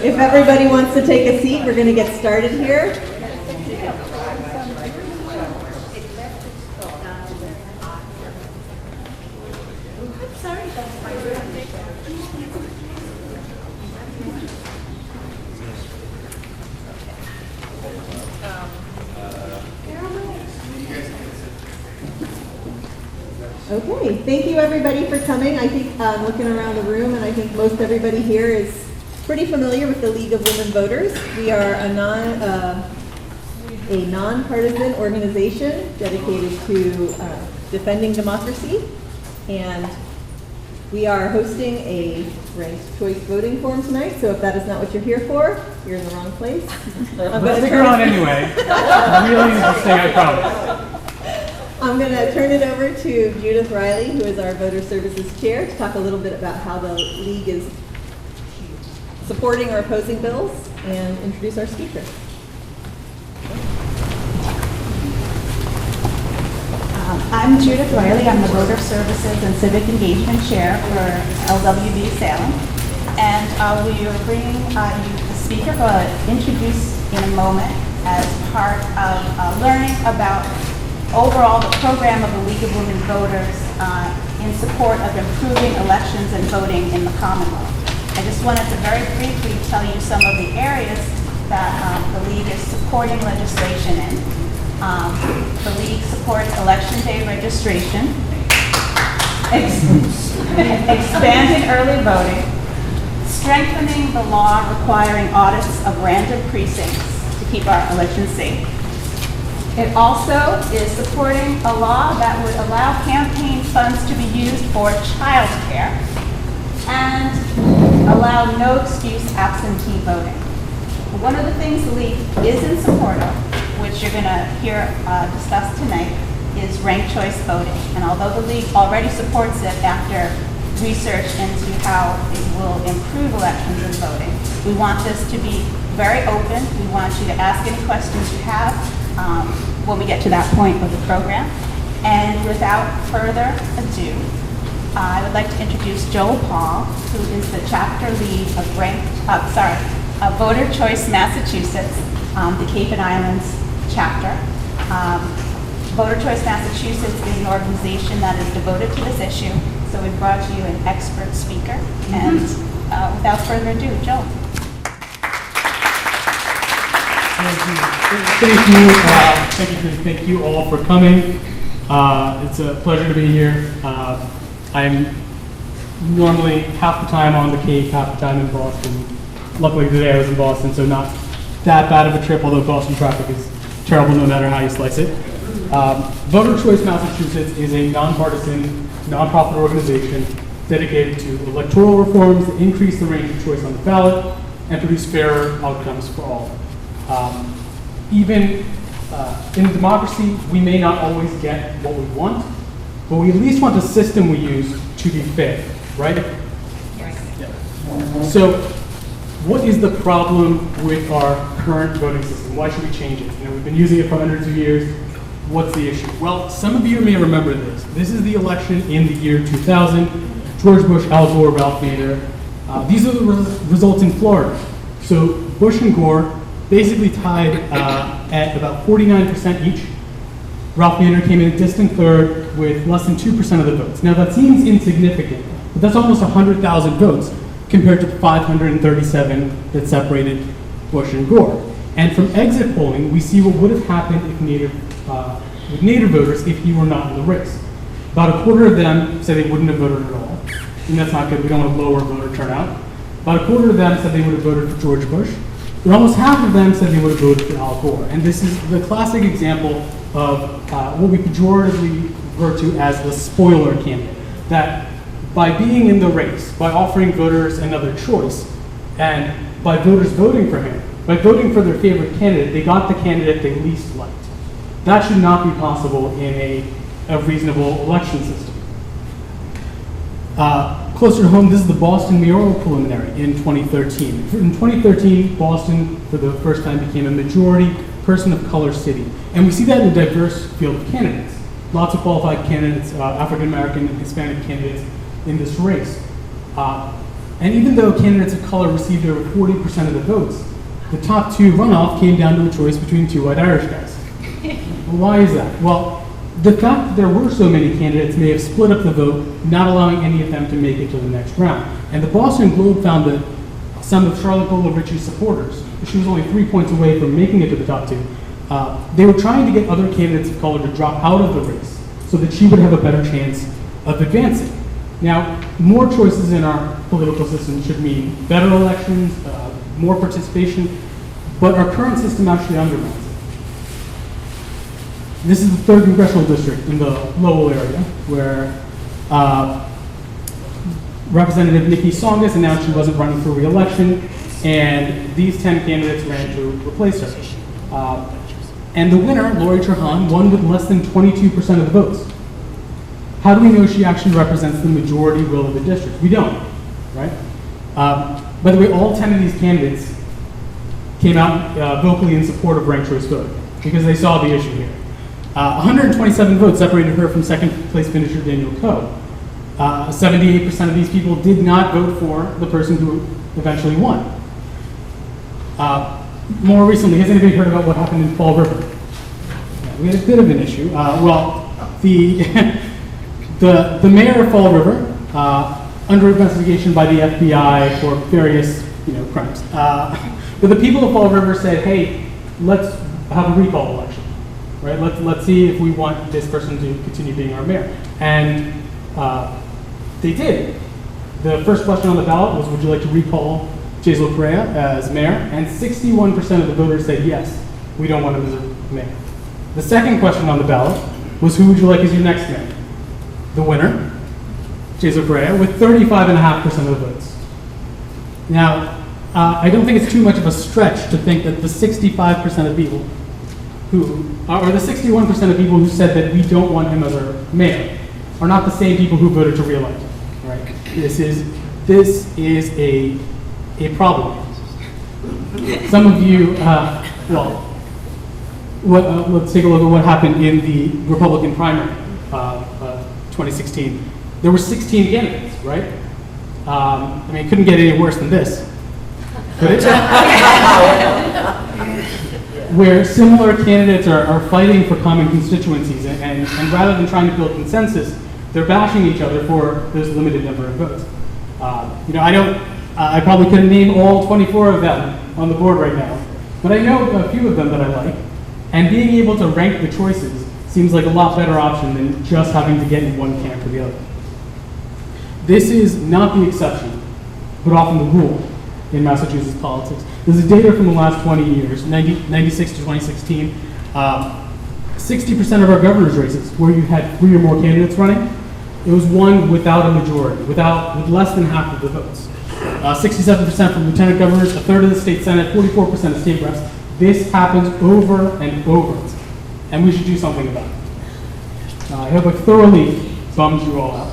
If everybody wants to take a seat, we're going to get started here. Okay, thank you everybody for coming. I think looking around the room, and I think most everybody here is pretty familiar with the League of Women Voters. We are a nonpartisan organization dedicated to defending democracy, and we are hosting a ranked choice voting forum tonight. So if that is not what you're here for, you're in the wrong place. Let's stick around anyway. I'm really interesting, I promise. I'm going to turn it over to Judith Riley, who is our Voter Services Chair, to talk a little bit about how the League is supporting or opposing bills, and introduce our speaker. I'm Judith Riley. I'm the Voter Services and Civic Engagement Chair for LWV Salem. And we are bringing you the speaker who I'll introduce in a moment as part of learning about overall the program of the League of Women Voters in support of improving elections and voting in the Commonwealth. I just wanted to very briefly tell you some of the areas that the League is supporting legislation in. The League supports election day registration, expanding early voting, strengthening the law requiring audits of random precincts to keep our elections safe. It also is supporting a law that would allow campaign funds to be used for child care and allow no excuse absentee voting. One of the things the League is in support of, which you're going to hear discussed tonight, is ranked choice voting. And although the League already supports it after research into how it will improve elections and voting, we want this to be very open. We want you to ask any questions you have when we get to that point of the program. And without further ado, I would like to introduce Joel Paul, who is the chapter lead of Voter Choice Massachusetts, the Cape and Islands chapter. Voter Choice Massachusetts is an organization that is devoted to this issue, so we brought you an expert speaker. And without further ado, Joel. Thank you all for coming. It's a pleasure to be here. I'm normally half the time on the Cape, half the time in Boston. Luckily today I was in Boston, so not that bad of a trip, although Boston traffic is terrible no matter how you slice it. Voter Choice Massachusetts is a nonpartisan, nonprofit organization dedicated to electoral reforms that increase the range of choice on the ballot and produce fairer outcomes for all. Even in a democracy, we may not always get what we want, but we at least want the system we use to be fair, right? Yes. Yeah. So, what is the problem with our current voting system? Why should we change it? You know, we've been using it for hundreds of years. What's the issue? Well, some of you may remember this. This is the election in the year 2000. George Bush, Al Gore, Ralph Nader. These are the results in Florida. So Bush and Gore basically tied at about 49% each. Ralph Nader came in a distant third with less than 2% of the votes. Now that seems insignificant, but that's almost 100,000 votes compared to the 537 that separated Bush and Gore. And from exit polling, we see what would have happened if with Nader voters if he were not in the race. About a quarter of them said they wouldn't have voted at all, and that's not good. We don't want to lower voter turnout. About a quarter of them said they would have voted for George Bush, and almost half of them said they would have voted for Al Gore. And this is the classic example of what we pejoratively refer to as the spoiler candidate. That by being in the race, by offering voters another choice, and by voters voting for him, by voting for their favorite candidate, they got the candidate they least liked. That should not be possible in a reasonable election system. Closer to home, this is the Boston mayoral preliminary in 2013. In 2013, Boston, for the first time, became a majority person of color city. And we see that in a diverse field of candidates. Lots of qualified candidates, African American and Hispanic candidates in this race. And even though candidates of color received over 40% of the votes, the top two runoff came down to a choice between two white Irish guys. Well, why is that? Well, the fact that there were so many candidates may have split up the vote, not allowing any of them to make it to the next round. And the Boston Globe found that some of Charlotte Golovich's supporters, she was only 3 points away from making it to the top two, they were trying to get other candidates of color to drop out of the race so that she would have a better chance of advancing. Now, more choices in our political system should mean better elections, more participation, but our current system actually undermines it. This is the 3rd congressional district in the Lowell area, where Representative Nikki Songus announced she wasn't running for re-election, and these 10 candidates ran to replace her. And the winner, Lori Trahan, won with less than 22% of the votes. How do we know she actually represents the majority will of the district? We don't, right? By the way, all 10 of these candidates came out vocally in support of ranked choice voting because they saw the issue here. 127 votes separated her from second place finisher Daniel Coe. 78% of these people did not vote for the person who eventually won. More recently, has anybody heard about what happened in Fall River? Yeah, we had a bit of an issue. The mayor of Fall River, under investigation by the FBI for various crimes, but the people of Fall River said, hey, let's have a recall election, right? Let's see if we want this person to continue being our mayor. And they did. The first question on the ballot was, would you like to recall Jaisal Correa as mayor? And 61% of the voters said yes, we don't want him as a mayor. The second question on the ballot was, who would you like as your next mayor? The winner, Jaisal Correa, with 35.5% of the votes. Now, I don't think it's too much of a stretch to think that the 65% of people or the 61% of people who said that we don't want him as our mayor are not the same people who voted to re-elect him, right? This is a problem. Some of you, let's take a look at what happened in the Republican primary, 2016. There were 16 candidates, right? It couldn't get any worse than this, could it? Where similar candidates are fighting for common constituencies, and rather than trying to build consensus, they're bashing each other for this limited number of votes. I probably couldn't name all 24 of them on the board right now, but I know a few of them that I like, and being able to rank the choices seems like a lot better option than just having to get in one camp or the other. This is not the exception, but often the rule in Massachusetts politics. This is data from the last 20 years, 96 to 2016. 60% of our governor's races, where you had 3 or more candidates running, it was won without a majority, with less than half of the votes. 67% from lieutenant governors, a third of the state senate, 44% of state reps. This happens over and over, and we should do something about it. I hope I thoroughly bummed you all out.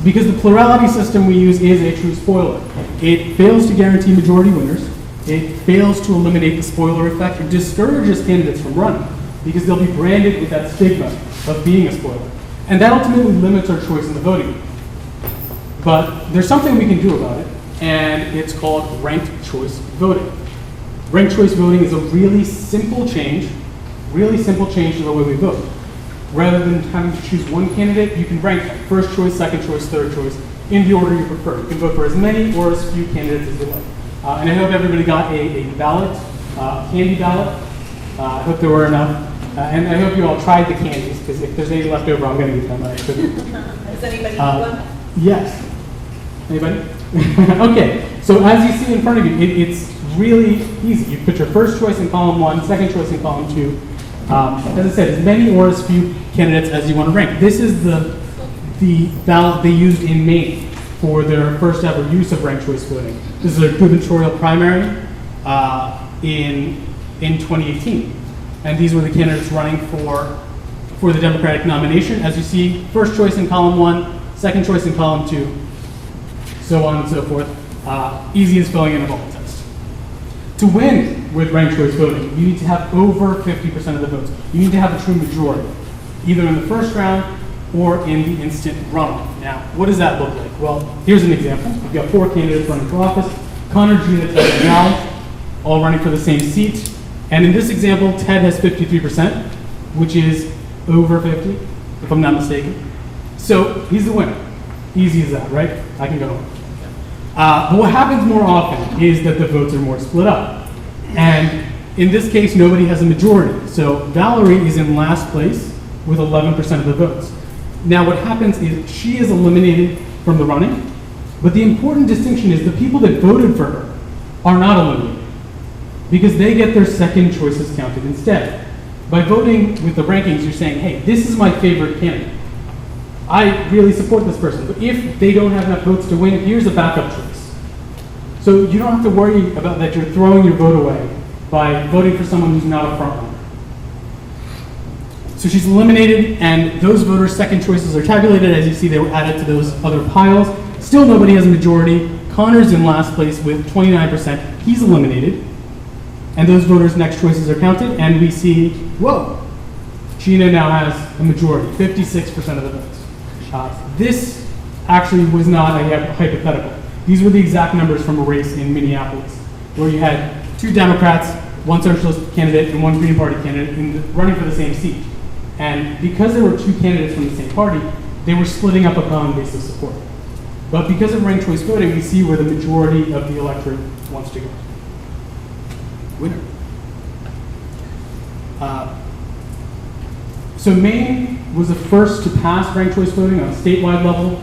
Because the plurality system we use is a true spoiler. It fails to guarantee majority winners. It fails to eliminate the spoiler effect. It discourages candidates from running because they'll be branded with that stigma of being a spoiler. And that ultimately limits our choice in the voting. But there's something we can do about it, and it's called ranked choice voting. Ranked choice voting is a really simple change to the way we vote. Rather than having to choose one candidate, you can rank them. First choice, second choice, third choice, in the order you prefer. You can vote for as many or as few candidates as you like. And I hope everybody got a ballot, candy ballot. I hope there were enough. And I hope you all tried the candies, because if there's any left over, I'm going to eat them. Does anybody need one? Yes. Anybody? Okay, so as you see in front of you, it's really easy. You put your first choice in column 1, second choice in column 2. As I said, as many or as few candidates as you want to rank. This is the ballot they used in Maine for their first ever use of ranked choice voting. This is their gubernatorial primary in 2018. And these were the candidates running for the Democratic nomination. As you see, first choice in column 1, second choice in column 2, so on and so forth. Easy as filling in a bubble test. To win with ranked choice voting, you need to have over 50% of the votes. You need to have a true majority, either in the first round or in the instant runoff. Now, what does that look like? Well, here's an example. We've got 4 candidates running for office. Connor, Gina, Ted, and Al, all running for the same seat. And in this example, Ted has 53%, which is over 50, if I'm not mistaken. So he's the winner. Easy as that, right? I can go home. But what happens more often is that the votes are more split up. And in this case, nobody has a majority. So Valerie is in last place with 11% of the votes. Now what happens is she is eliminated from the running, but the important distinction is the people that voted for her are not eliminated because they get their second choices counted instead. By voting with the rankings, you're saying, hey, this is my favorite candidate. I really support this person, but if they don't have enough votes to win, here's a backup choice. So you don't have to worry about that you're throwing your vote away by voting for someone who's not a front runner. So she's eliminated, and those voters' second choices are tabulated. As you see, they were added to those other piles. Still nobody has a majority. Connor's in last place with 29%. He's eliminated. And those voters' next choices are counted, and we see, whoa, Gina now has a majority, 56% of the votes. This actually was not a hypothetical. These were the exact numbers from a race in Minneapolis, where you had 2 Democrats, 1 socialist candidate, and 1 Green Party candidate running for the same seat. And because there were 2 candidates from the same party, they were splitting up a common base of support. But because of ranked choice voting, we see where the majority of the electorate wants to go. Winner. So Maine was the first to pass ranked choice voting on a statewide level,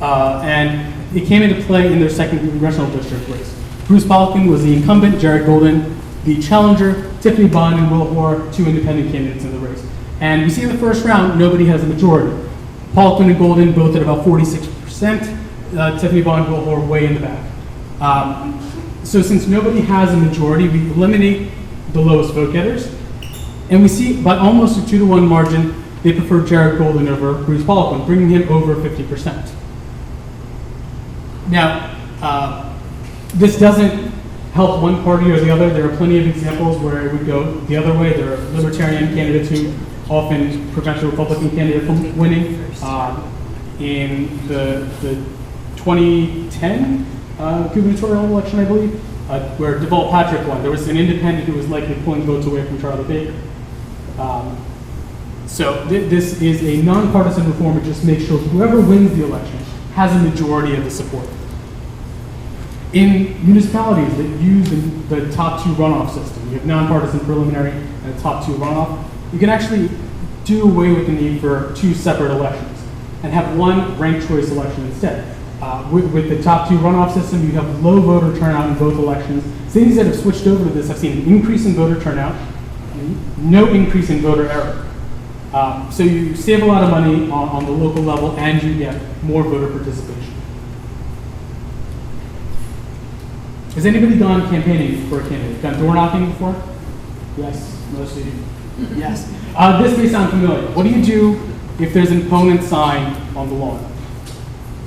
and it came into play in their second congressional district race. Bruce Poliquin was the incumbent, Jared Golden the challenger, Tiffany Bond and Will Hoare, 2 independent candidates in the race. And we see in the first round, nobody has a majority. Poliquin and Golden both at about 46%, Tiffany Bond and Will Hoare way in the back. So since nobody has a majority, we eliminate the lowest vote getters. And we see by almost a 2-to-1 margin, they prefer Jared Golden over Bruce Poliquin, bringing him over 50%. Now, this doesn't help one party or the other. There are plenty of examples where it would go the other way. There are libertarian candidates who often prevent the Republican candidate from winning. In the 2010 gubernatorial election, I believe, where Deval Patrick won, there was an independent who was likely pulling votes away from Charlie Baker. So this is a nonpartisan reform. It just makes sure whoever wins the election has a majority of the support. In municipalities that use the top 2 runoff system, you have nonpartisan preliminary and a top 2 runoff, you can actually do away with the need for 2 separate elections and have 1 ranked choice election instead. With the top 2 runoff system, you have low voter turnout in both elections. Cities that have switched over to this have seen an increase in voter turnout, no increase in voter error. So you save a lot of money on the local level and you get more voter participation. Has anybody gone campaigning for a candidate? Done door knocking before? Yes, most of you. Yes. This may sound familiar. What do you do if there's an opponent sign on the lawn?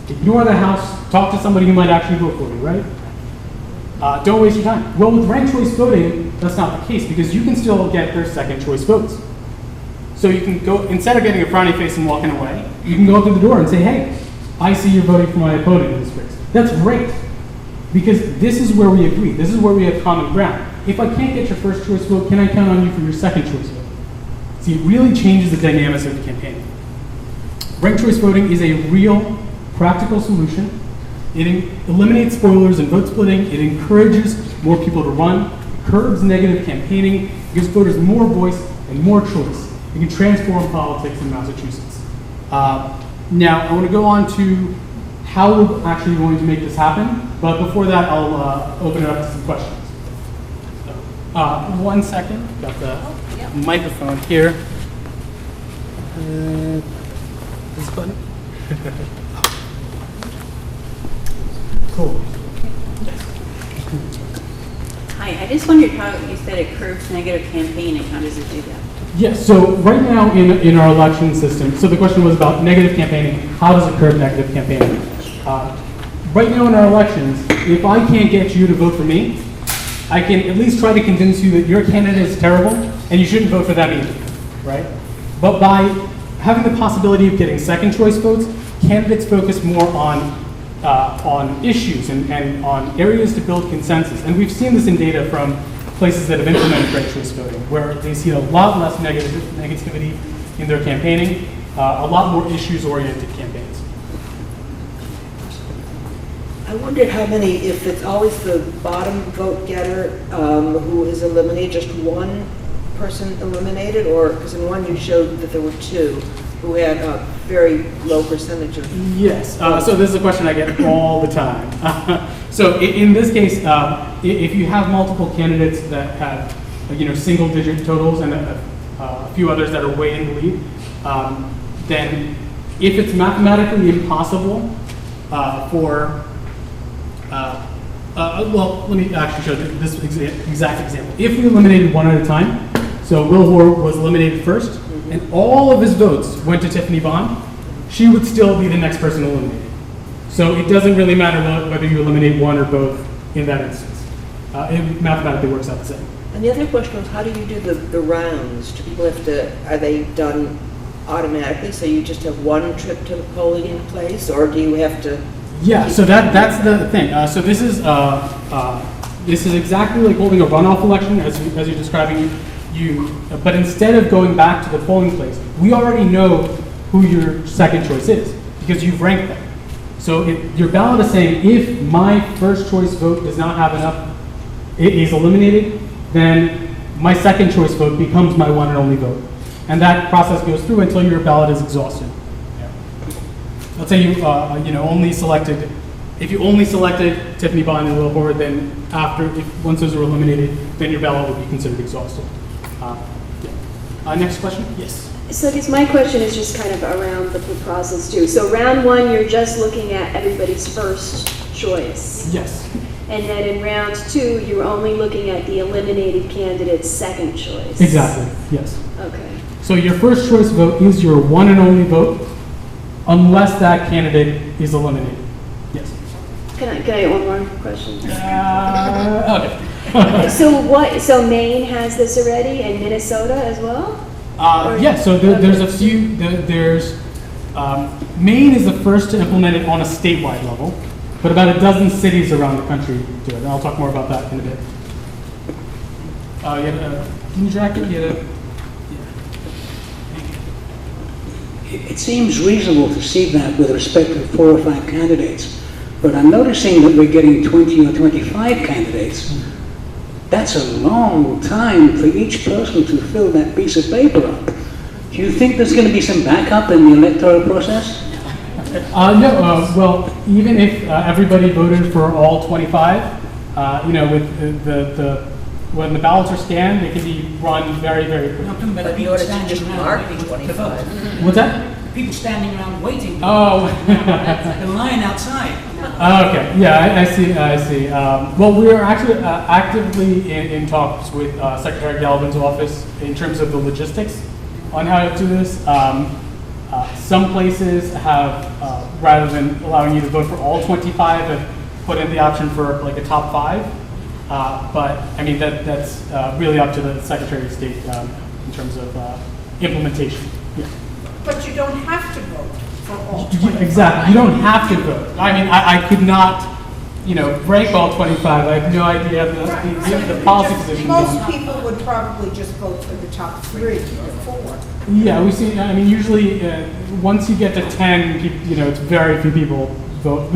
Ignore the house, talk to somebody who might actually vote for you, right? Don't waste your time. Well, with ranked choice voting, that's not the case because you can still get their second choice votes. So you can go, instead of getting a frowny face and walking away, you can go up to the door and say, hey, I see you're voting for my opponent in this race. That's great. Because this is where we agree. This is where we have common ground. If I can't get your first choice vote, can I count on you for your second choice vote? See, it really changes the dynamics of the campaign. Ranked choice voting is a real, practical solution. It eliminates spoilers and vote splitting. It encourages more people to run, curbs negative campaigning, gives voters more voice and more choice. It can transform politics in Massachusetts. Now, I want to go on to how we're actually going to make this happen, but before that, I'll open it up to some questions. 1 second, got the microphone here. This button. Cool. Hi, I just wondered how you said it curbs negative campaigning. How does it do that? Yes, so right now in our election system, so the question was about negative campaigning. How does it curb negative campaigning? Right now in our elections, if I can't get you to vote for me, I can at least try to convince you that your candidate is terrible and you shouldn't vote for them either, right? But by having the possibility of getting second choice votes, candidates focus more on issues and on areas to build consensus. And we've seen this in data from places that have implemented ranked choice voting, where they see a lot less negativity in their campaigning, a lot more issues-oriented campaigns. I wondered how many, if it's always the bottom vote getter who is eliminated, just one person eliminated, or, because in one you showed that there were two who had a very low percentage of. Yes, so this is a question I get all the time. So in this case, if you have multiple candidates that have, single-digit totals and a few others that are way in the lead, then if it's mathematically impossible well, let me actually show this exact example. If we eliminated one at a time, so Will Hoare was eliminated first, and all of his votes went to Tiffany Bond, she would still be the next person eliminated. So it doesn't really matter whether you eliminate one or both in that instance. It mathematically works out the same. And the other question was, how do you do the rounds? Do people have to, are they done automatically, so you just have one trip to the polling place, or do you have to? Yeah, so that's the thing. So this is exactly like holding a runoff election, as you're describing. But instead of going back to the polling place, we already know who your second choice is because you've ranked them. So your ballot is saying, if my first choice vote does not have enough, it is eliminated, then my second choice vote becomes my one and only vote. And that process goes through until your ballot is exhausted. Let's say you only selected, if you only selected Tiffany Bond and Will Hoare, then once those are eliminated, then your ballot would be considered exhausted. Next question? Yes. So I guess my question is just kind of around the process too. So round one, you're just looking at everybody's first choice. Yes. And then in round two, you're only looking at the eliminated candidate's second choice. Exactly, yes. Okay. So your first choice vote is your one and only vote, unless that candidate is eliminated. Yes. Can I get one more question? Okay. So Maine has this already, and Minnesota as well? Yeah, so there's a few, Maine is the first to implement it on a statewide level, but about a dozen cities around the country do it, and I'll talk more about that in a bit. Can you track it? It seems reasonable to see that with respect to 4 or 5 candidates, but I'm noticing that we're getting 20 or 25 candidates. That's a long time for each person to fill that piece of paper up. Do you think there's going to be some backup in the electoral process? No, well, even if everybody voted for all 25, with when the ballots are scanned, they can be run very, very quickly. No, I'm talking about the But people you standing just around mark waiting to 25. vote. What's that? People standing around waiting. Oh. The line outside. Okay, yeah, I see. Well, we are actually actively in talks with Secretary Galvin's office in terms of the logistics on how to do this. Some places have, rather than allowing you to vote for all 25, have put in the option for like a top 5. But I mean, that's really up to the Secretary of State in terms of implementation. Yeah. But you don't have to vote for all 25. Exactly, you don't have to vote. I mean, I could not, rank all 25. I have no idea the policy position. Most people would probably just vote for the top 3 or 4. Yeah, we see. I mean, usually once you get to 10, it's very few people vote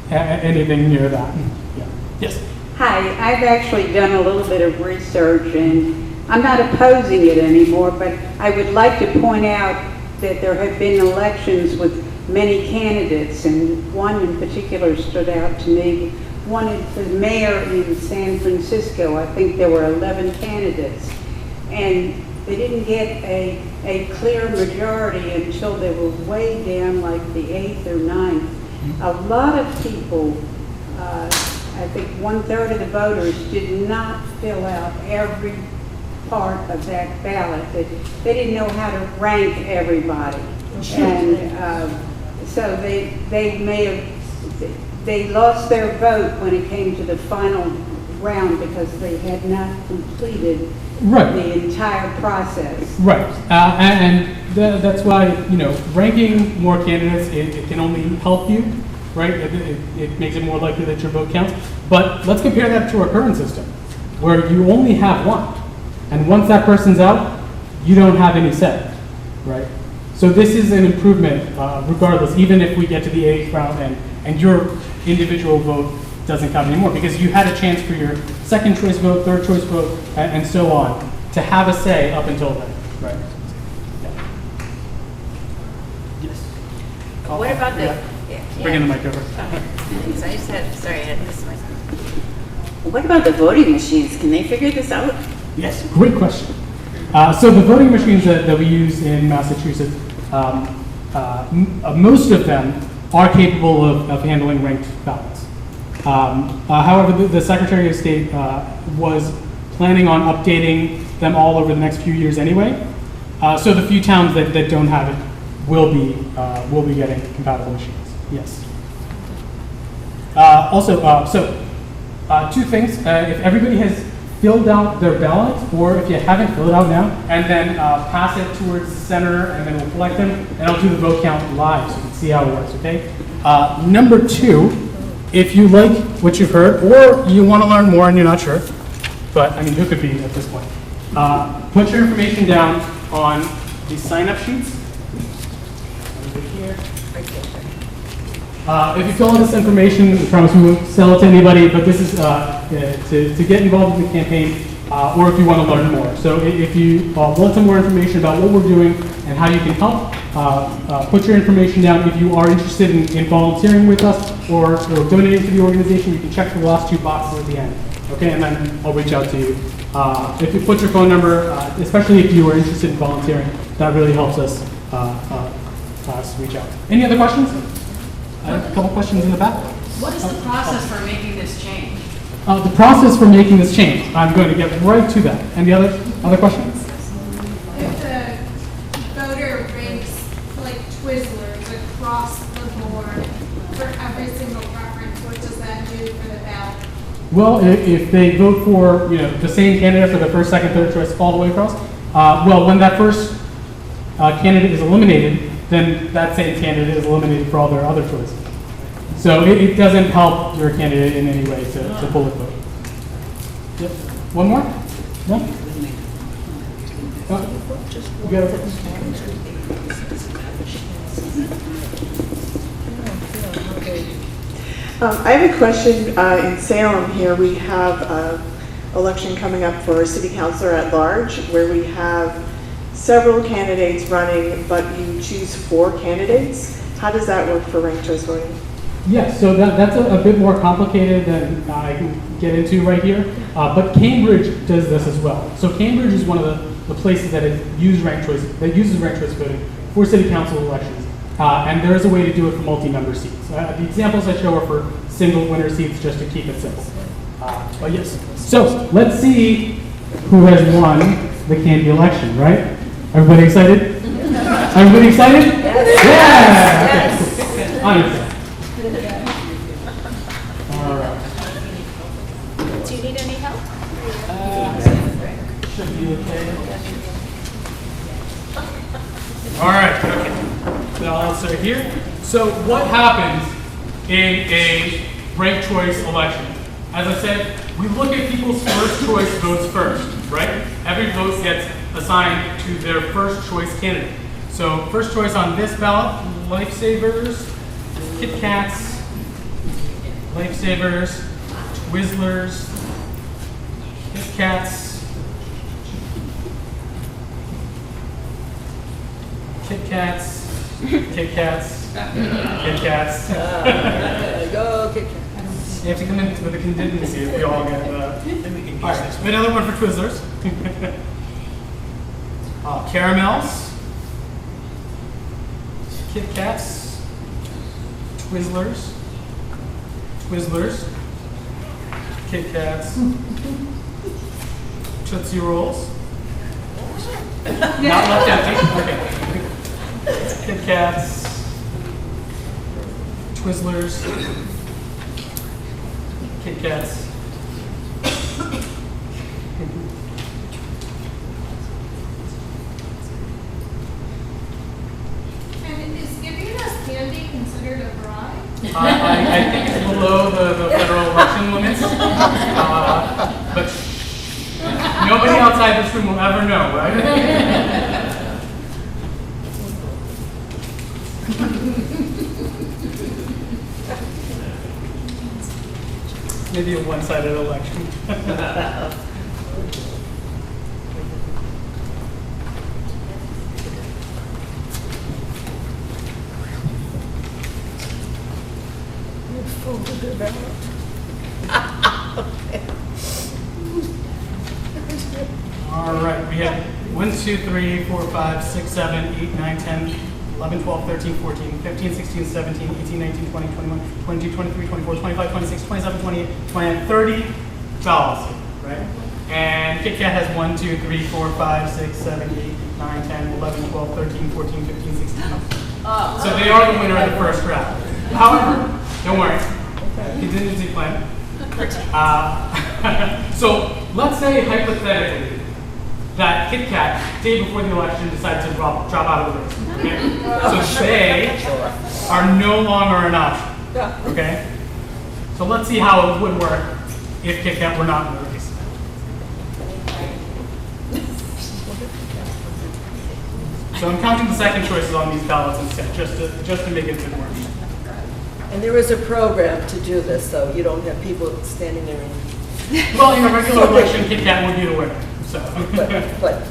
anything near that. Yeah. Yes. Hi, I've actually done a little bit of research, and I'm not opposing it anymore, but I would like to point out that there have been elections with many candidates, and one in particular stood out to me. One is the mayor in San Francisco. I think there were 11 candidates, and they didn't get a clear majority until they were way down like the 8th or 9th. A lot of people, I think 1/3 of the voters did not fill out every part of that ballot. They didn't know how to rank everybody. And so they lost their vote when it came to the final round because they had not completed Right. the entire process. Right, and That's why, ranking more candidates, it can only help you, right? It makes it more likely that your vote counts. But let's compare that to our current system, where you only have one. And once that person's out, you don't have any say, right? So this is an improvement, regardless, even if we get to the 8th round and your individual vote doesn't count anymore, because you had a chance for your second choice vote, third choice vote, and so on, to have a say up until then, right? Yeah. Yes. What about the? Bring in the mic over. Thanks. I just had, sorry, I had this myself. What about the voting machines? Can they figure this out? Yes, great question. So the voting machines that we use in Massachusetts, most of them are capable of handling ranked ballots. However, the Secretary of State was planning on updating them all over the next few years anyway. So the few towns that don't have it will be getting compatible machines. Yes. Two things. If everybody has filled out their ballot, or if you haven't, fill it out now, and then pass it towards the center, and then we'll collect them, and I'll do the vote count live so you can see how it works, okay? Number two, if you like what you've heard, or you want to learn more and you're not sure, but I mean, who could be at this point? Put your information down on these sign-up sheets. Over here. If you fill in this information, I promise we won't sell it to anybody, but this is to get involved in the campaign, or if you want to learn more. So if you want some more information about what we're doing and how you can help, put your information down. If you are interested in volunteering with us or donating to the organization, you can check the last two boxes at the end. Okay, and then I'll reach out to you. If you put your phone number, especially if you are interested in volunteering, that really helps us reach out. Any other questions? A couple questions in the back. What is the process for making this change? The process for making this change. I'm going to get right to that. Any other questions? If the voter ranks like Twizzlers across the board for every single preference, what does that do for the ballot? Well, if they vote for the same candidate for the first, second, third choice all the way across, well, when that first candidate is eliminated, then that same candidate is eliminated for all their other choices. So it doesn't help your candidate in any way to pull a vote. Yep. One more? No? You got it. I have a question. In Salem here, we have an election coming up for a city councilor at large, where we have several candidates running, but you choose 4 candidates. How does that work for ranked choice voting? Yes, so that's a bit more complicated than I can get into right here, but Cambridge does this as well. So Cambridge is one of the places that uses ranked choice voting for city council elections, and there is a way to do it for multi-member seats. The examples I show are for single winner seats, just to keep it simple. But yes, so let's see who has won the Canby election, right? Everybody excited? Everybody excited? Yes. Yeah! Okay. Honestly. All right. Do you need any help? Should be okay. All right. Okay. So I'll start here. So what happens in a ranked choice election? As I said, we look at people's first choice votes first, right? Every vote gets assigned to their first choice candidate. So first choice on this ballot, Lifesavers, Kit Kats, Lifesavers, Twizzlers, Kit Kats, Kit Kats, Kit Kats, Kit Kats. Go Kit Kats. You have to come in with a contingency if we all get all right, another one for Twizzlers. Caramels, Kit Kats, Twizzlers, Kit Kats, Tootsie Rolls. Not left empty. Okay. Kit Kats, Twizzlers, Kit Kats. I think it's below the federal election limits, but nobody outside this room will ever know, right? Maybe a one-sided election. All right, we have 1, 2, 3, 4, 5, 6, 7, 8, 9, 10, 11, 12, 13, 14, 15, 16, 17, 18, 19, 20, 21, 22, 23, 24, 25, 26, 27, 28, 29, 30 ballots, right? And Kit Kat has 1, 2, 3, 4, 5, 6, 7, 8, 9, 10, 11, 12, 13, 14, 15, 16. So they are the winner of the first round. However, don't worry, contingency plan. So let's say hypothetically that Kit Kat, day before the election, decides to drop out of the race. Okay? So they are no longer an option. Okay? So let's see how it would work if Kit Kat were not in the race. So I'm counting the second choices on these ballots instead, just to make it fit work. And there is a program to do this, so you don't have people standing there and... Well, in a regular election, Kit Kat would be the winner. So. but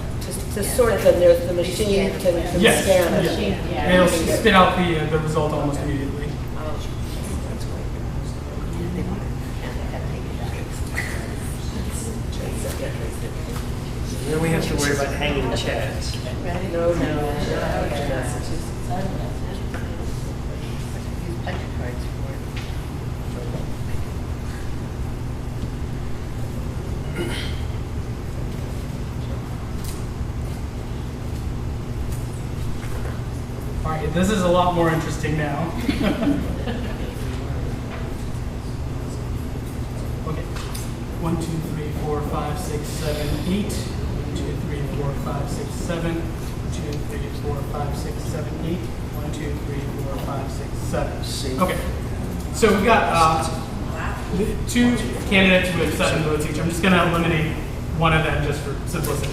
to sort them, there's the machine can scan it. Yeah. It'll spit out the result almost immediately. Then we have to worry about hanging chads. All right, this is a lot more interesting now. Okay, 1, 2, 3, 4, 5, 6, 7, 8. 1, 2, 3, 4, 5, 6, 7. 1, 2, 3, 4, 5, 6, 7, 8. 1, 2, 3, 4, 5, 6, 7. Okay, so we've got two candidates with 7 votes each. I'm just going to eliminate one of them just for simplicity.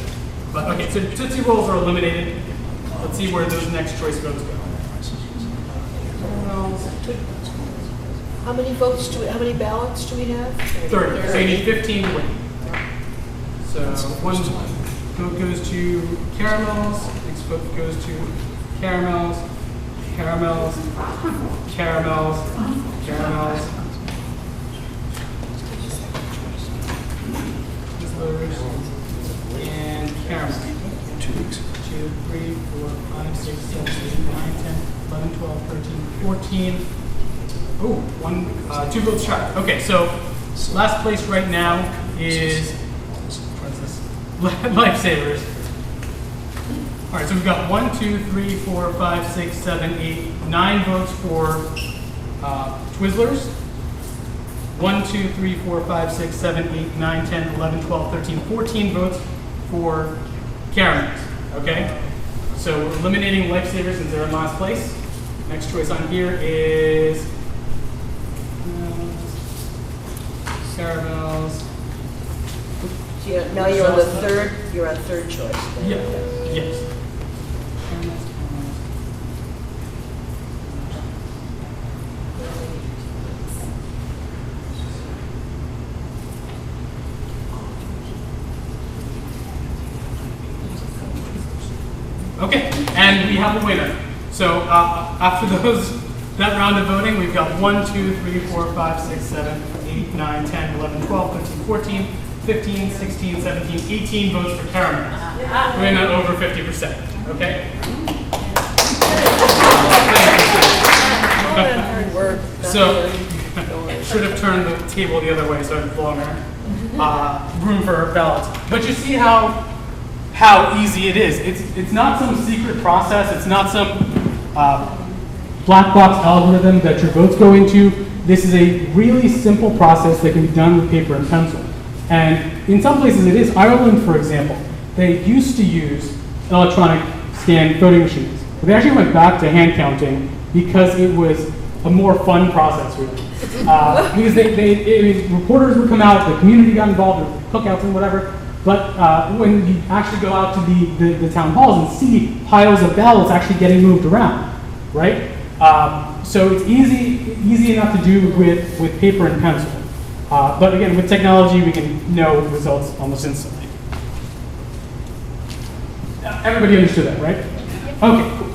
But okay, so Tootsie Rolls are eliminated. Let's see where those next choice votes go. How many how many ballots do we have? 30. So you need 15 to win. So one vote goes to caramels, next vote goes to caramels, caramels, caramels, caramels. And caramels. 2, 3, 4, 5, 6, 7, 8, 9, 10, 11, 12, 13, 14. Oh, 2 votes shy. Okay, so last place right now is what's this? Lifesavers. All right, so we've got 1, 2, 3, 4, 5, 6, 7, 8, 9 votes for Twizzlers. 1, 2, 3, 4, 5, 6, 7, 8, 9, 10, 11, 12, 13, 14 votes for caramels. Okay, so we're eliminating Lifesavers since they're in last place. Next choice on here is caramels. Yeah, now you're on the third. You're on third choice. Yeah. Yes. Okay, and we have a winner. So after that round of voting, we've got 1, 2, 3, 4, 5, 6, 7, 8, 9, 10, 11, 12, 13, 14, 15, 16, 17, 18 votes for caramels. We're in at over 50%. Okay? So, should have turned the table the other way so it's longer. Room for ballots. But you see how easy it is. It's not some secret process. It's not some black box algorithm that your votes go into. This is a really simple process that can be done with paper and pencil. And in some places it is. Ireland, for example, they used to use electronic scan voting machines. But they actually went back to hand counting because it was a more fun process, really. Because reporters would come out, the community got involved, with cookouts and whatever. But when you actually go out to the town halls and see piles of ballots actually getting moved around, right? So it's easy enough to do with paper and pencil. But again, with technology, we can know results almost instantly. Everybody understood that, right? Okay, cool.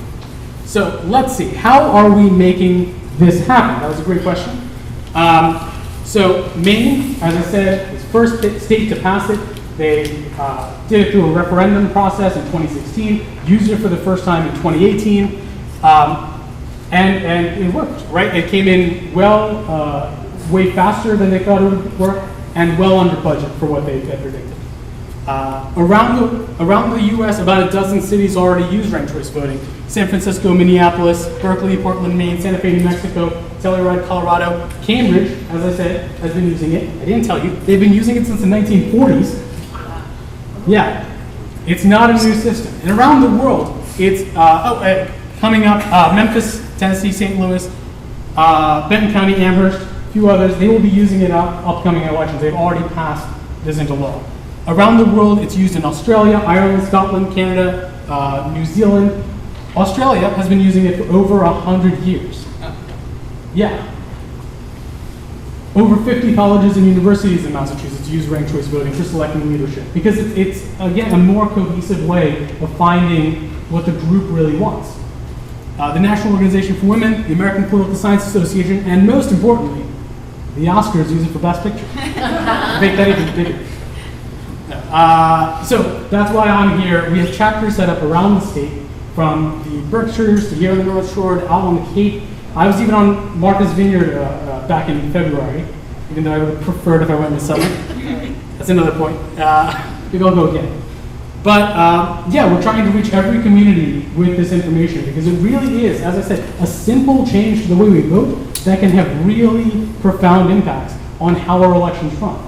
So let's see, how are we making this happen? That was a great question. So Maine, as I said, is first state to pass it. They did it through a referendum process in 2016, used it for the first time in 2018, and it worked, right? It came in way faster than they thought it would work, and well under budget for what they had predicted. Around the U.S., about a dozen cities already use ranked choice voting. San Francisco, Minneapolis, Berkeley, Portland, Maine, Santa Fe, New Mexico, Telluride, Colorado. Cambridge, as I said, has been using it. I didn't tell you. They've been using it since the 1940s. Yeah, it's not a new system. And around the world, it's coming up, Memphis, Tennessee, St. Louis, Benton County, Amherst, a few others. They will be using it upcoming elections. They've already passed this into law. Around the world, it's used in Australia, Ireland, Scotland, Canada, New Zealand. Australia has been using it for over 100 years. Yeah. Over 50 colleges and universities in Massachusetts use ranked choice voting for selecting leadership because it's again, a more cohesive way of finding what the group really wants. The National Organization for Women, the American Political Science Association, and most importantly, the Oscars use it for Best Picture. Make that even bigger. So that's why I'm here. We have chapters set up around the state, from the Berkshires to here on the North Shore, out on the Cape. I was even on Martha's Vineyard back in February, even though I would have preferred if I went in the summer. That's another point. Maybe I'll go again. But yeah, we're trying to reach every community with this information because it really is, as I said, a simple change to the way we vote that can have really profound impacts on how our elections run.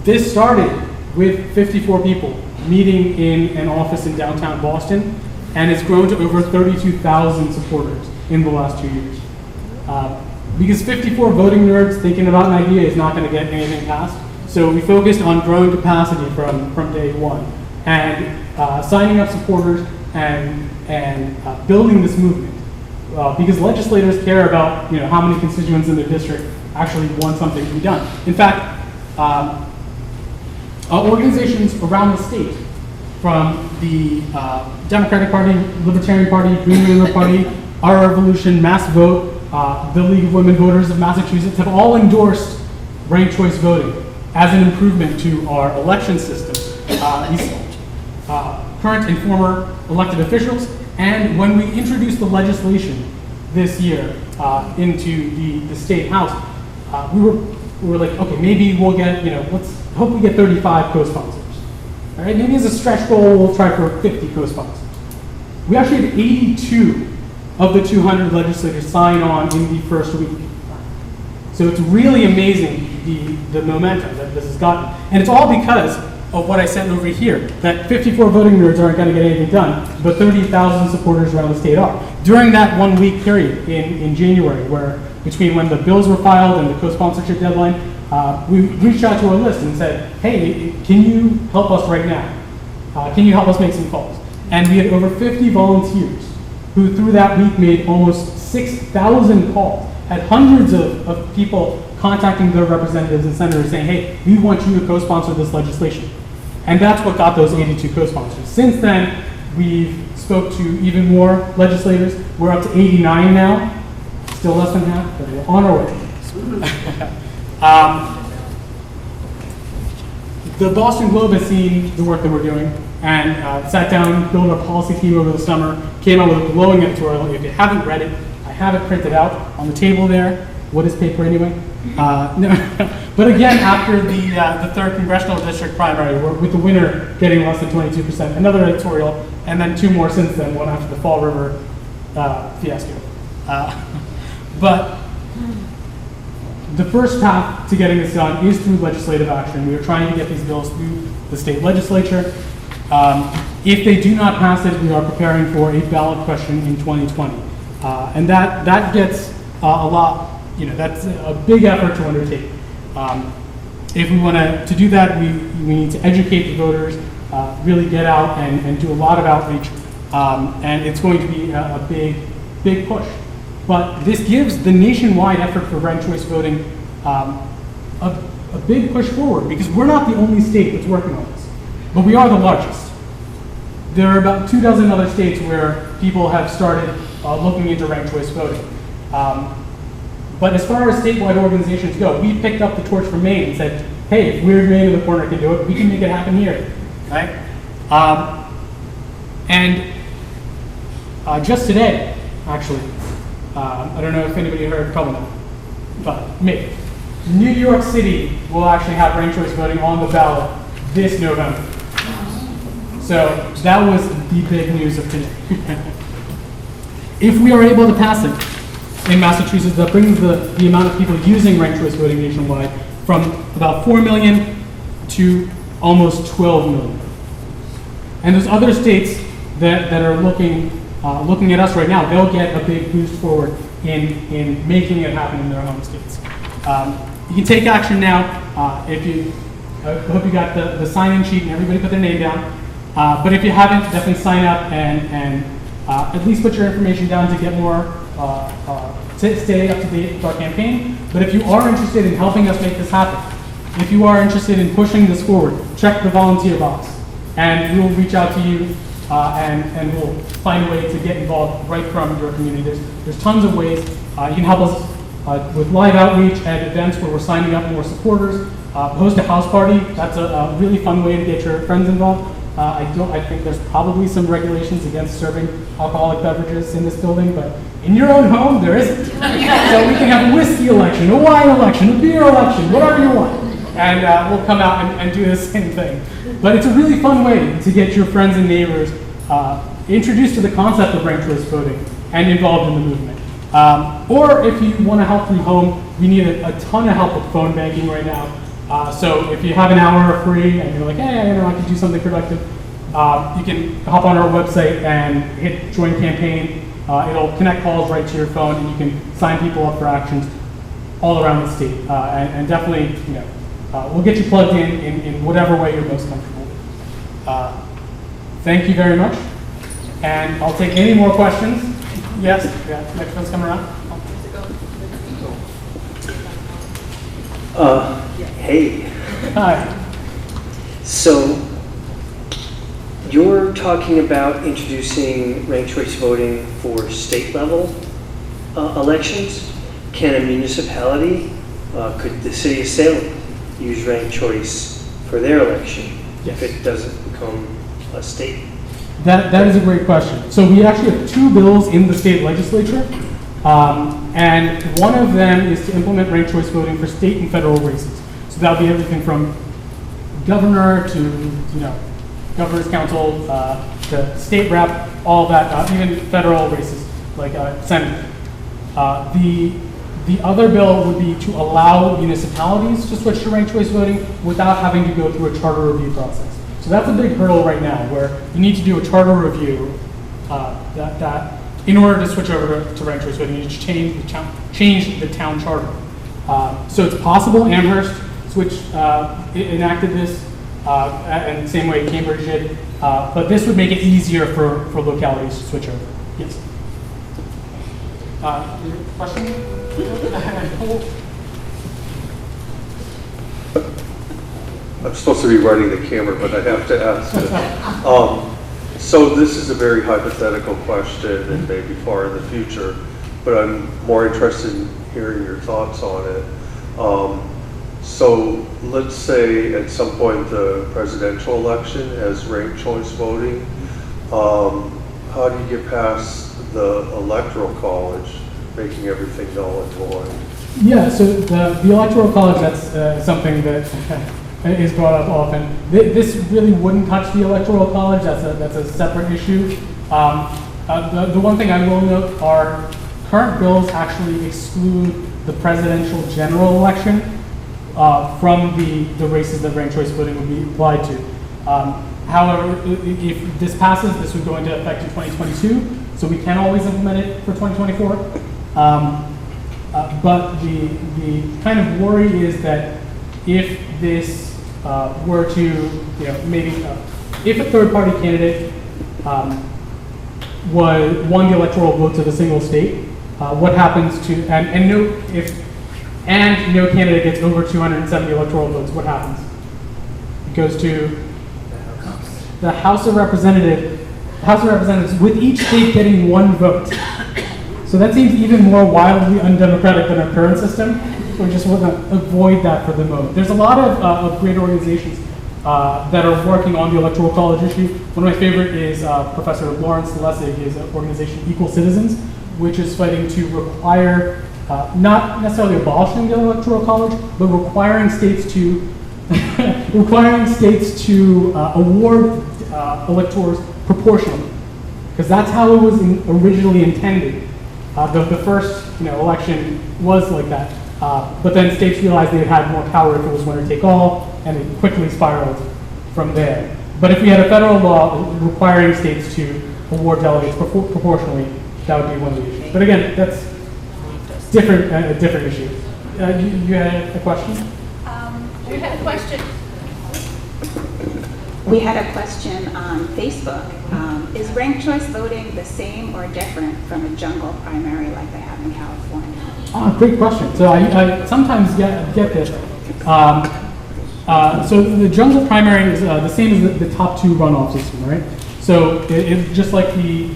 This started with 54 people meeting in an office in downtown Boston, and it's grown to over 32,000 supporters in the last 2 years. Because 54 voting nerds thinking about an idea is not going to get anything passed, so we focused on growing capacity from day one, and signing up supporters and building this movement. Because legislators care about how many constituents in their district actually want something to be done. In fact, organizations around the state, from the Democratic Party, Libertarian Party, Green Labor Party, Our Revolution, Mass Vote, the League of Women Voters of Massachusetts, have all endorsed ranked choice voting as an improvement to our election system. These current and former elected officials, and when we introduced the legislation this year into the state house, we were like, okay, maybe we'll get, let's hope we get 35 co-sponsors. All right, maybe as a stretch goal, we'll try for 50 co-sponsors. We actually had 82 of the 200 legislators sign on in the first week. So it's really amazing the momentum that this has gotten. And it's all because of what I said over here, that 54 voting nerds aren't going to get anything done, but 30,000 supporters around the state are. During that 1 week period in January, where between when the bills were filed and the co-sponsorship deadline, we reached out to our list and said, hey, can you help us right now? Can you help us make some calls? And we had over 50 volunteers who through that week made almost 6,000 calls, had hundreds of people contacting their representatives and senators saying, hey, we want you to co-sponsor this legislation. And that's what got those 82 co-sponsors. Since then, we've spoke to even more legislators. We're up to 89 now. Still less than half, but we're on our way. The Boston Globe has seen the work that we're doing and sat down, built a policy team over the summer, came out with a glowing editorial. If you haven't read it, I have it printed out on the table there. What is paper anyway? No. But again, after the 3rd congressional district primary, with the winner getting less than 22%, another editorial, and then 2 more since then, one after the Fall River fiasco. But the first path to getting this done is through legislative action. We are trying to get these bills through the state legislature. If they do not pass it, we are preparing for a ballot question in 2020. And that gets a lot, that's a big effort to undertake. If we want to do that, we need to educate the voters, really get out and do a lot of outreach, and it's going to be a big push. But this gives the nationwide effort for ranked choice voting a big push forward, because we're not the only state that's working on this, but we are the largest. There are about 24 other states where people have started looking into ranked choice voting. But as far as statewide organizations go, we picked up the torch from Maine and said, hey, if Weird Maine in the corner can do it, we can make it happen here, right? And just today, actually, I don't know if anybody heard, probably not, but me. New York City will actually have ranked choice voting on the ballot this November. So that was the big news of today. If we are able to pass it in Massachusetts, that brings the amount of people using ranked choice voting nationwide from about 4 million to almost 12 million. And there's other states that are looking at us right now. They'll get a big boost forward in making it happen in their home states. You can take action now. I hope you got the sign-in sheet and everybody put their name down. But if you haven't, definitely sign up and at least put your information down to get more, to stay up to date with our campaign. But if you are interested in helping us make this happen, if you are interested in pushing this forward, check the volunteer box, and we will reach out to you and we'll find a way to get involved right from your community. There's tons of ways. You can help us with live outreach at events where we're signing up more supporters. Host a house party. That's a really fun way to get your friends involved. I think there's probably some regulations against serving alcoholic beverages in this building, but in your own home, there isn't. So we can have a whiskey election, a wine election, a beer election, whatever you want. And we'll come out and do the same thing. But it's a really fun way to get your friends and neighbors introduced to the concept of ranked choice voting and involved in the movement. Or if you want to help from home, we need a ton of help with phone banking right now. So if you have an hour free and you're like, hey, I can do something productive, you can hop on our website and hit join campaign. It'll connect calls right to your phone, and you can sign people up for actions all around the state. And definitely, we'll get you plugged in whatever way you're most comfortable with. Thank you very much. And I'll take any more questions. Yes, next one's coming around. Hey. Hi. So, you're talking about introducing ranked choice voting for state level elections. Can a municipality, could the city of Salem use ranked choice for their election if it doesn't become a state? That is a great question. So we actually have 2 bills in the state legislature, and one of them is to implement ranked choice voting for state and federal races. So that would be everything from governor to governor's council to state rep, all that, even federal races like senator. The other bill would be to allow municipalities to switch to ranked choice voting without having to go through a charter review process. So that's a big hurdle right now, where you need to do a charter review that in order to switch over to ranked choice voting, you need to change the town charter. So it's possible. Amherst enacted this, and the same way Cambridge did, but this would make it easier for localities to switch over. Yes. Question? I'm supposed to be running the camera, but I have to ask it. So this is a very hypothetical question and maybe far in the future, but I'm more interested in hearing your thoughts on it. So let's say at some point the presidential election has ranked choice voting. How do you get past the electoral college, making everything null and void? Yeah, so the electoral college, that's something that is brought up often. This really wouldn't touch the electoral college. That's a separate issue. The one thing I will note, our current bills actually exclude the presidential general election from the races that ranked choice voting would be applied to. However, if this passes, this would go into effect in 2022. so we can always implement it for 2024. But the kind of worry is that if this were to, maybe if a third-party candidate won the electoral votes of a single state, what happens to no candidate gets over 270 electoral votes, what happens? It goes to the House of Representatives. With each state getting one vote. So that seems even more wildly undemocratic than our current system. So we just want to avoid that for the moment. There's a lot of great organizations that are working on the Electoral College issue. One of my favorite is Professor Lawrence Lessig, his organization Equal Citizens, which is fighting to require, not necessarily abolishing the Electoral College, but requiring states to award electors proportionally, because that's how it was originally intended. The first election was like that, but then states realized they had more power if it was winner take all, and it quickly spiraled from there. But if we had a federal law requiring states to award delegates proportionally, that would be one of the issues. But again, that's different, a different issue. You had a question? We had a question. We had a question on Facebook. Is ranked choice voting the same or different from a jungle primary like they have in California? Oh, great question. So I sometimes get this. So the jungle primary is the same as the top two runoff system, right? So it's just like the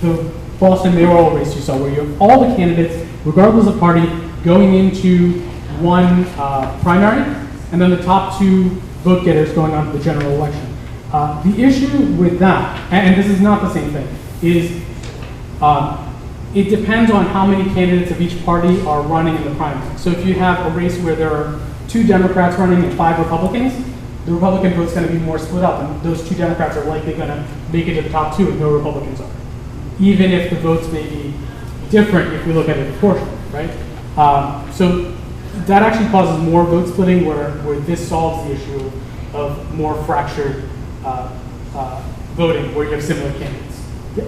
Boston mayoral race you saw, where you have all the candidates, regardless of party, going into one primary, and then the top two vote getters going on to the general election. The issue with that, and this is not the same thing, is it depends on how many candidates of each party are running in the primary. So if you have a race where there are 2 Democrats running and 5 Republicans, the Republican vote's going to be more split up, and those 2 Democrats are likely going to make it to the top 2 and no Republicans are. Even if the votes may be different if we look at it proportionally, right? So that actually causes more vote splitting where this solves the issue of more fractured voting where you have similar candidates. Yeah.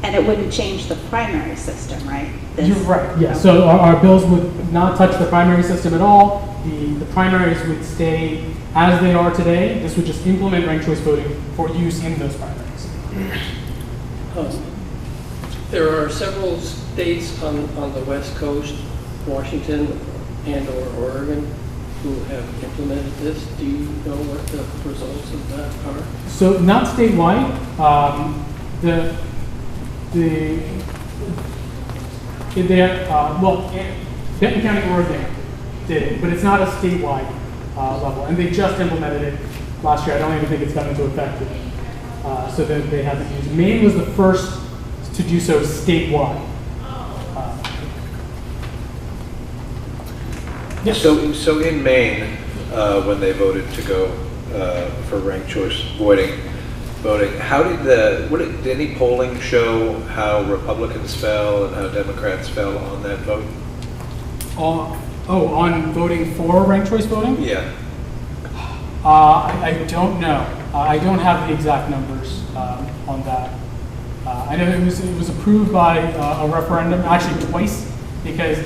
And it wouldn't change the primary system, right? You're right, yeah. So our bills would not touch the primary system at all. The primaries would stay as they are today. This would just implement ranked choice voting for use in those primaries. There are several states on the West Coast, Washington and or Oregon, who have implemented this. Do you know what the results of that are? So not statewide. Benton County, Oregon did it, but it's not a statewide level, and they just implemented it last year. I don't even think it's gotten into effect yet. So they haven't used it. Maine was the first to do so statewide. Yes. So in Maine, when they voted to go for ranked choice voting, how did any polling show how Republicans fell and how Democrats fell on that vote? On voting for ranked choice voting? Yeah. I don't know. I don't have the exact numbers on that. I know it was approved by a referendum, actually twice, because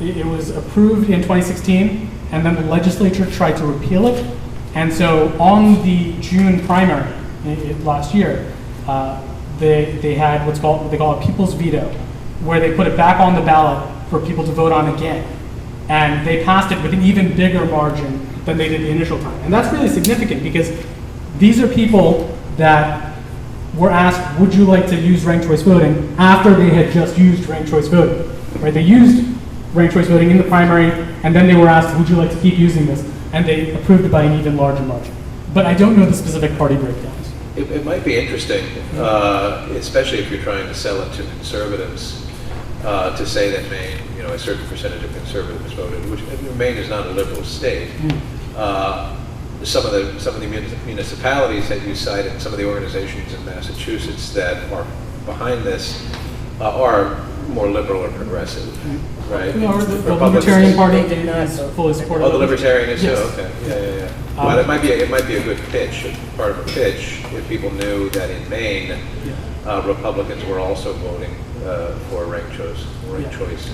it was approved in 2016, and then the legislature tried to repeal it. And so on the June primary last year, they had what they call a people's veto, where they put it back on the ballot for people to vote on again. And they passed it with an even bigger margin than they did the initial time. And that's really significant because these are people that were asked, would you like to use ranked choice voting after they had just used ranked choice voting, right? They used ranked choice voting in the primary, and then they were asked, would you like to keep using this? And they approved it by an even larger margin. But I don't know the specific party breakdowns. It might be interesting, especially if you're trying to sell it to conservatives, to say that Maine, a certain percentage of conservatives voted, which Maine is not a liberal state. Some of the municipalities that you cited, some of the organizations in Massachusetts that are behind this are more liberal or progressive, right? The Libertarian Party is fully supportive. Oh, the Libertarian is too. Yes. Okay, yeah. Well, it might be a good pitch, part of a pitch, if people knew that in Maine, Republicans were also voting for ranked choice.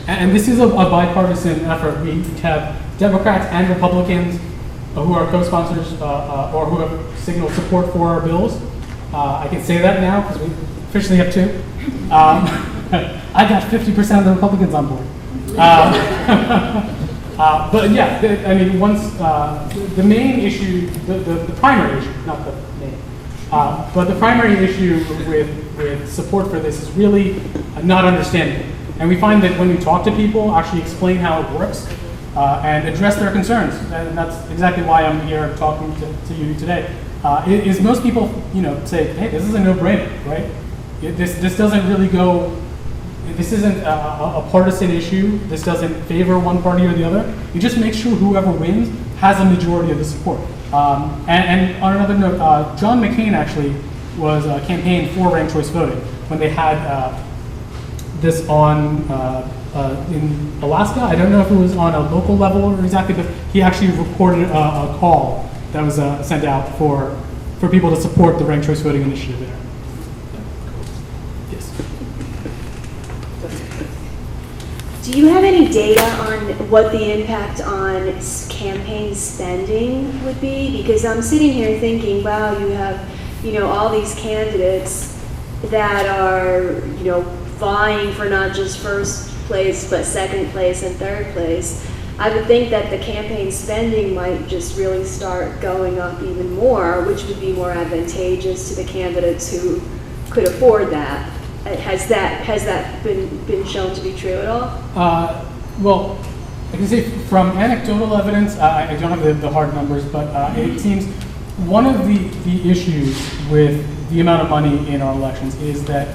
And this is a bipartisan effort. We have Democrats and Republicans who are co-sponsors or who have signaled support for our bills. I can say that now because we officially have two. I got 50% of the Republicans on board. But yeah, I mean, once the main issue, the primary issue, not the main, but the primary issue with support for this is really not understanding it. And we find that when we talk to people, actually explain how it works and address their concerns, and that's exactly why I'm here talking to you today, is most people, say, hey, this is a no-brainer, right? This doesn't really go. This isn't a partisan issue. This doesn't favor one party or the other. You just make sure whoever wins has a majority of the support. And on another note, John McCain actually was campaigning for ranked choice voting when they had this on in Alaska. I don't know if it was on a local level or exactly, but he actually recorded a call that was sent out for people to support the ranked choice voting initiative there. Do you have any data on what the impact on campaign spending would be? Because I'm sitting here thinking, wow, you have, all these candidates that are, vying for not just first place, but second place and third place. I would think that the campaign spending might just really start going up even more, which would be more advantageous to the candidates who could afford that. Has that been shown to be true at all? Well, I can say from anecdotal evidence, I don't have the hard numbers, but it seems one of the issues with the amount of money in our elections is that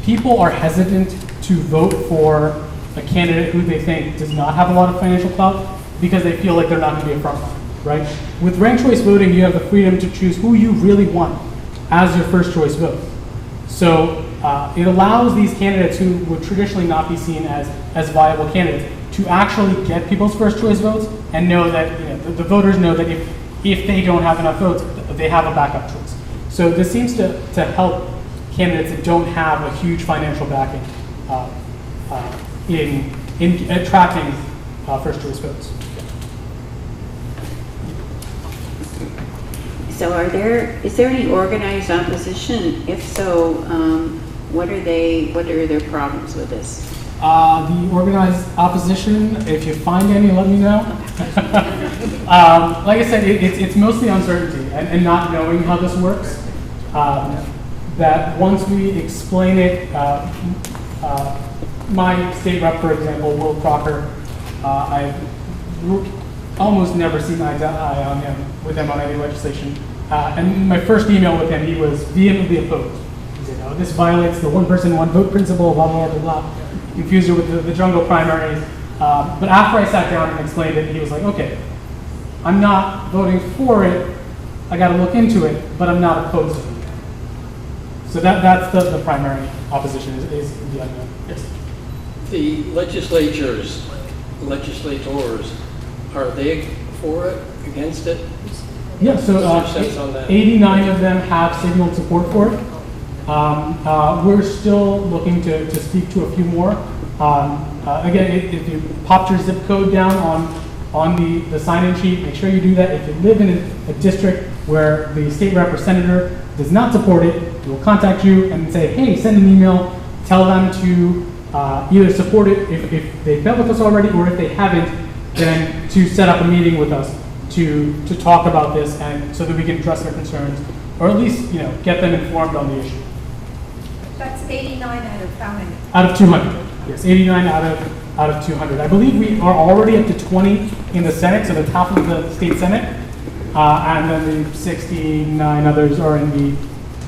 people are hesitant to vote for a candidate who they think does not have a lot of financial clout because they feel like they're not going to be a front runner, right? With ranked choice voting, you have the freedom to choose who you really want as your first choice vote. So it allows these candidates who would traditionally not be seen as viable candidates to actually get people's first choice votes and know that the voters know that if they don't have enough votes, they have a backup choice. So this seems to help candidates that don't have a huge financial backing in attracting first choice votes. So is there any organized opposition? If so, what are their problems with this? The organized opposition, if you find any, let me know. Like I said, it's mostly uncertainty and not knowing how this works. That once we explain it, my state rep, for example, Will Crocker, I've almost never seen eye to eye with him on any legislation. And my first email with him, he was vehemently opposed. He said, "Oh, this violates the one person, one vote principle, blah, blah, blah, blah." Confused it with the jungle primaries. But after I sat down and explained it, he was like, "Okay, I'm not voting for it. I got to look into it, but I'm not opposed to it." So that's the primary opposition is the unknown. Yes. The legislators, are they for it, against it? Yeah, so 89 of them have signaled support for it. We're still looking to speak to a few more. Again, if you popped your zip code down on the sign-in sheet, make sure you do that. If you live in a district where the state rep or senator does not support it, we will contact you and say, hey, send an email, tell them to either support it if they've met with us already, or if they haven't, then to set up a meeting with us to talk about this and so that we can address their concerns, or at least get them informed on the issue. That's 89 out of how many? Out of 200. Yes, 89 out of 200. I believe we are already up to 20 in the Senate, so that's half of the state Senate, and then the 69 others are in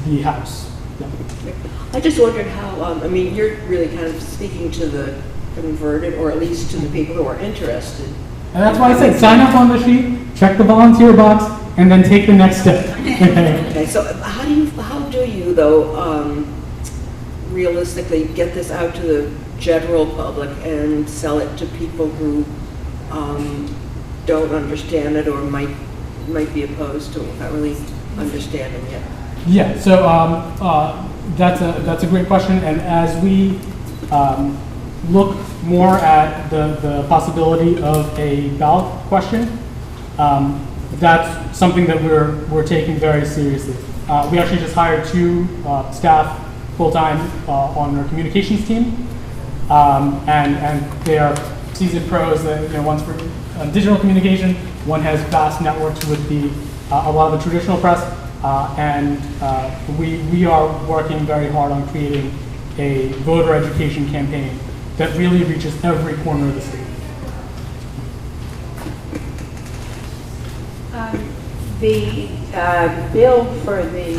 the House. Yeah. I just wondered how, you're really kind of speaking to the converted, or at least to the people who are interested. And that's why I said sign up on the sheet, check the volunteer box, and then take the next step. Okay, so how do you though, realistically get this out to the general public and sell it to people who don't understand it or might be opposed to it, not really understanding it? Yeah, so That's a great question, and as we look more at the possibility of a ballot question, that's something that we're taking very seriously. We actually just hired 2 staff full-time on our communications team, and they are seasoned pros. One's for digital communication, one has vast networks with a lot of the traditional press, and we are working very hard on creating a voter education campaign that really reaches every corner of the state. The bill for the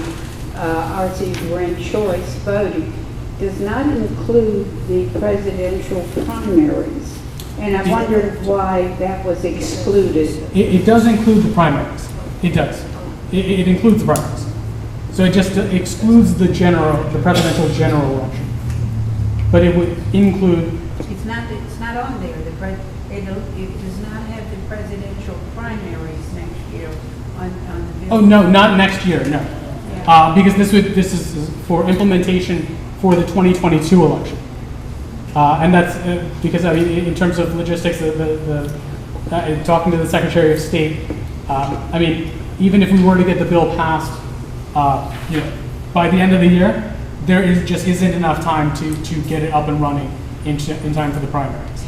RC ranked choice voting does not include the presidential primaries. And I wondered why that was excluded. It does include the primaries. It does. It includes the primaries. So it just excludes the presidential general election. But it would include. It's not on there. It does not have the presidential primaries next year on the bill. Oh no, not next year. No, because this is for implementation for the 2022 election. And that's because, I mean, in terms of logistics, talking to the Secretary of State, I mean, even if we were to get the bill passed, by the end of the year, just isn't enough time to get it up and running in time for the primaries,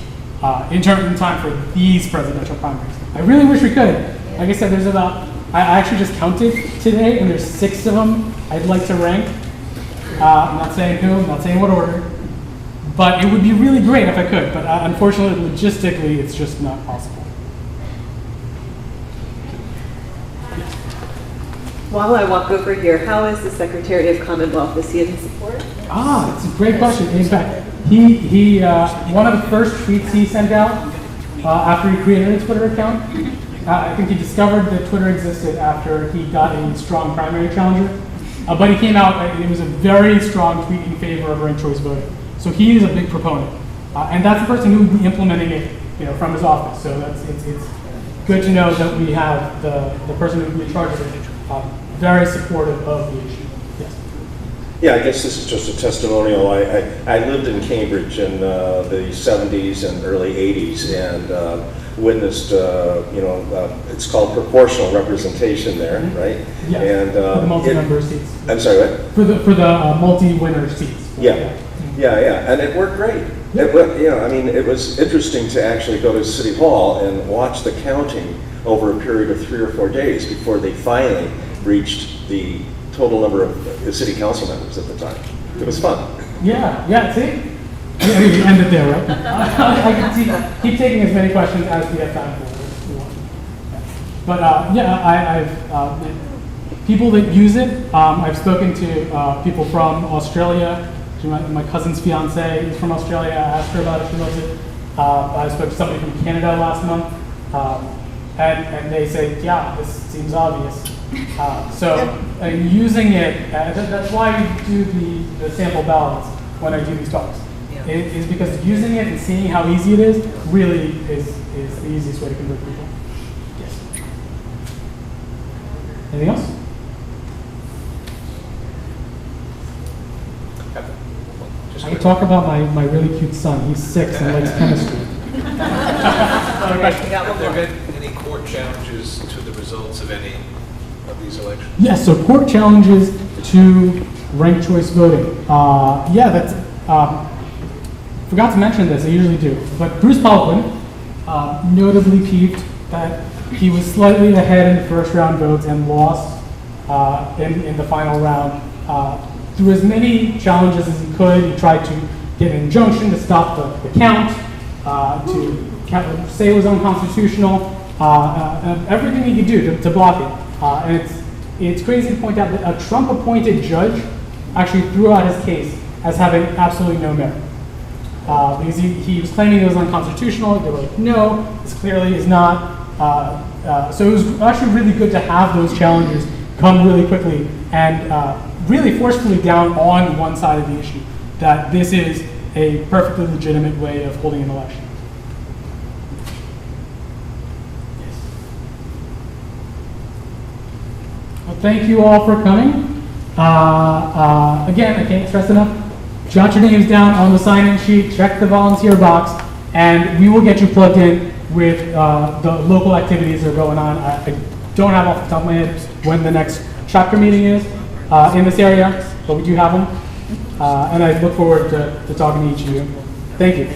in time for these presidential primaries. I really wish we could. Like I said, I actually just counted today, and there's 6 of them I'd like to rank. I'm not saying who, I'm not saying what order. But it would be really great if I could, but unfortunately, logistically, it's just not possible. While I walk over here, how is the Secretary of Commonwealth? Is he in support? It's a great question. In fact, he one of the first tweets he sent out after he created a Twitter account, I think he discovered that Twitter existed after he got a strong primary challenger. But he came out, it was a very strong tweet in favor of ranked choice voting. So he is a big proponent, and that's the person who would be implementing it, from his office. So it's good to know that we have the person who would be in charge of it very supportive of the issue. Yes. Yeah, I guess this is just a testimonial. I lived in Cambridge in the 70s and early 80s, and witnessed, it's called proportional representation there, right? Yeah. And for the multi-member seats. I'm sorry, what? For the multi-winner seats. Yeah, and it worked great. It was interesting to actually go to City Hall and watch the counting over a period of 3 or 4 days before they finally reached the total number of city council members at the time. It was fun. Yeah, see? We end it there, right? I can keep taking as many questions as we have time for. But I've people that use it. I've spoken to people from Australia. My cousin's fiance is from Australia. I asked her about it. She loves it. I spoke to somebody from Canada last month, and they say, yeah, this seems obvious. Using it, that's why we do the sample ballots when I do these talks. Is because using it and seeing how easy it is really is the easiest way to convert people. Yes. Anything else? I can talk about my really cute son. He's 6 and likes chemistry. Have there been any court challenges to the results of any of these elections? Yes, so court challenges to ranked choice voting. Forgot to mention this, I usually do, but Bruce Poliquin notably peeved that he was slightly ahead in the first round votes and lost in the final round. Through as many challenges as he could, he tried to get an injunction to stop the count, to say it was unconstitutional, everything he could do to block it. And it's crazy to point out that a Trump-appointed judge actually threw out his case as having absolutely no merit. Because he was claiming it was unconstitutional. They were like, no, this clearly is not. So it was actually really good to have those challenges come really quickly and really forcefully down on one side of the issue, that this is a perfectly legitimate way of holding an election. Yes. Well, thank you all for coming. Again, I can't stress enough, jot your names down on the sign-in sheet, check the volunteer box, and we will get you plugged in with the local activities that are going on. I don't have off the top of my head when the next chapter meeting is in this area, but we do have them. And I look forward to talking to each of you. Thank you.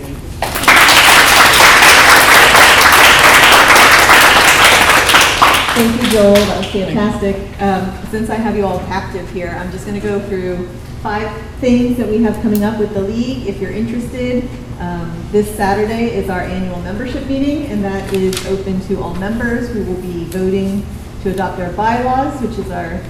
Thank you, Joel. That was fantastic. Since I have you all captive here, I'm just going to go through 5 things that we have coming up with the league. If you're interested, this Saturday is our annual membership meeting, and that is open to all members. We will be voting to adopt our bylaws, which is our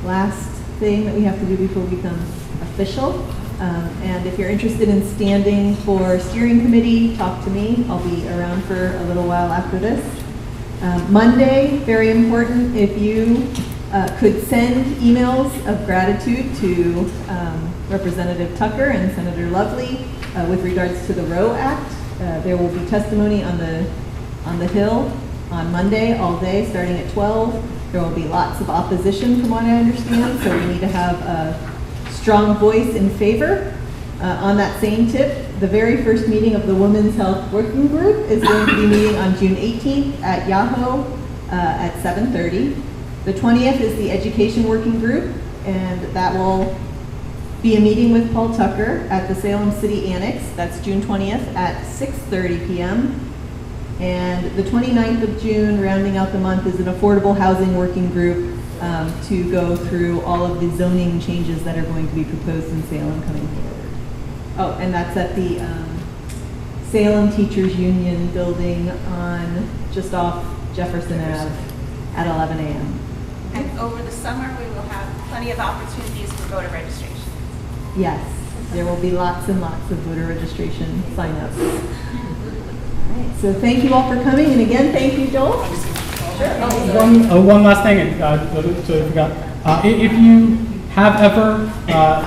last thing that we have to do before we become official. And if you're interested in standing for steering committee, talk to me. I'll be around for a little while after this. Monday, very important, if you could send emails of gratitude to Representative Tucker and Senator Lovely with regards to the Roe Act. There will be testimony on the Hill on Monday all day starting at 12. There will be lots of opposition from what I understand, so we need to have a strong voice in favor. On that same tip, the very first meeting of the Women's Health Working Group is going to be meeting on June 18th at Yahoo at 7:30. The 20th is the Education Working Group, and that will be a meeting with Paul Tucker at the Salem City Annex. That's June 20th at 6:30 p.m. And the 29th of June, rounding out the month, is an Affordable Housing Working Group to go through all of the zoning changes that are going to be proposed in Salem coming forward. Oh, and that's at the Salem Teachers Union building on just off Jefferson Ave at 11 a.m. And over the summer, we will have plenty of opportunities for voter registration. Yes, there will be lots and lots of voter registration signups. All right, so thank you all for coming, and again, thank you, Joel. Sure. One last thing, so I forgot. If you have ever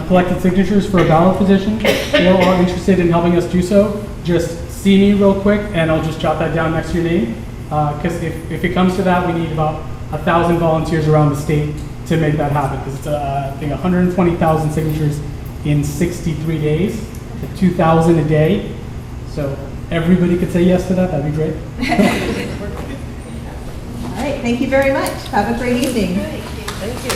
collected signatures for a ballot position or are interested in helping us do so, just see me real quick and I'll just jot that down next to your name. Because if it comes to that, we need about 1,000 volunteers around the state to make that happen. Because it's, I think, 120,000 signatures in 63 days, 2,000 a day. So everybody could say yes to that, that'd be great. All right, thank you very much. Have a great evening. Thank you.